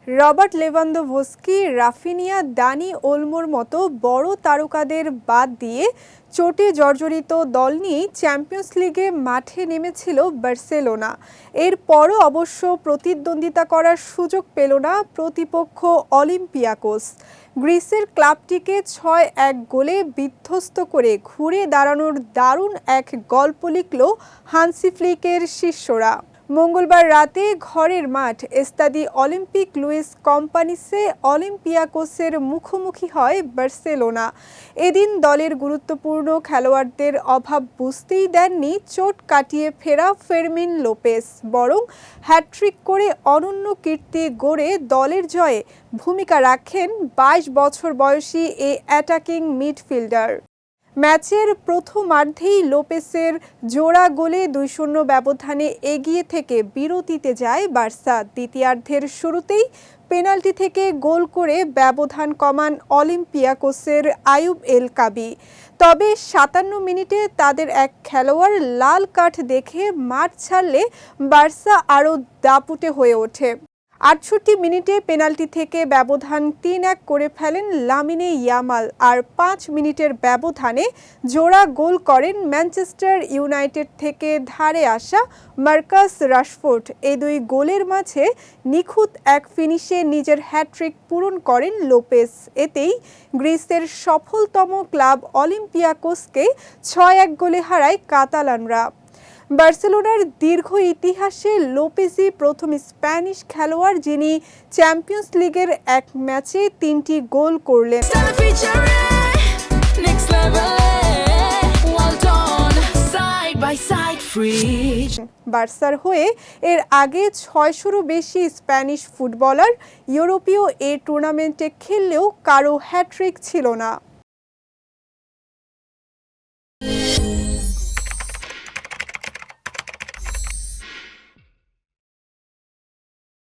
Robert Lewandowski, Raphinha, দানি ওলমোর মতো বড় তারকাদের বাদ দিয়ে চোটে জর্জরিত দল নিয়েই চ্যাম্পিয়ন্স লিগে মাঠে নেমেছিল বার্সেলোনা। এরপরও অবশ্য প্রতিদ্বন্দ্বিতা করার সুযোগ পেল না প্রতিপক্ষ অলিম্পিয়াকোস। গ্রিসের ক্লাবটিকে ৬-১ গোলে বিধ্বস্ত করে ঘুরে দাঁড়ানোর দারুণ এক গল্প লিখল হান্সি ফ্লিকের শিষ্যরা। মঙ্গলবার রাতে ঘরের মাঠ এস্তাদি অলিম্পিক লুইস কম্পানিসে অলিম্পিয়াকোসের মুখোমুখি হয় বার্সেলোনা। এদিন দলের গুরুত্বপূর্ণ খেলোয়াড়দের অভাব বুঝতেই দেননি চোট কাটিয়ে ফেরা ফেরমিন লোপেস, বরং হ্যাটট্রিক করে অনন্য কীর্তি গড়ে দলের জয়ে ভূমিকা রাখেন ২২ বছর বয়সী এই অ্যাটাকিং মিডফিল্ডার। ম্যাচের প্রথমার্ধেই লোপেসের জোড়া গোলে ২-০ ব্যবধানে এগিয়ে থেকে বিরতিতে যায় বার্সা। দ্বিতীয়ার্ধের শুরুতেই পেনাল্টি থেকে গোল করে ব্যবধান কমান অলিম্পিয়াকোসের আয়ুব এল কাবি। তবে ৫৭ মিনিটে তাদের এক খেলোয়াড় লাল কার্ড দেখে মাঠ ছাড়লে বার্সা আরও দাপুটে হয়ে ওঠে। ৬৮ মিনিটে পেনাল্টি থেকে ব্যবধান ৩-১ করে ফেলেন লামিনে ইয়ামাল, আর ৫ মিনিটের ব্যবধানে জোড়া গোল করেন ম্যানচেস্টার ইউনাইটেড থেকে ধারে আসা মার্কাস রাশফোর্ড। এই দুই গোলের মাঝে নিখুঁত এক ফিনিশে নিজের হ্যাটট্রিক পূরণ করেন লোপেস। এতেই গ্রিসের সফলতম ক্লাব অলিম্পিয়াকোসকে ৬-১ গোলে হারায় কাতালানরা। বার্সেলোনার দীর্ঘ ইতিহাসে লোপেসই প্রথম স্প্যানিশ খেলোয়াড় যিনি চ্যাম্পিয়ন্স লিগের এক ম্যাচে ৩টি গোল করলেন। বার্সার হয়ে এর আগে ৬০০রও বেশি স্প্যানিশ ফুটবলার ইউরোপীয় এ টুর্নামেন্টে খেললেও কারও হ্যাটট্রিক ছিল না।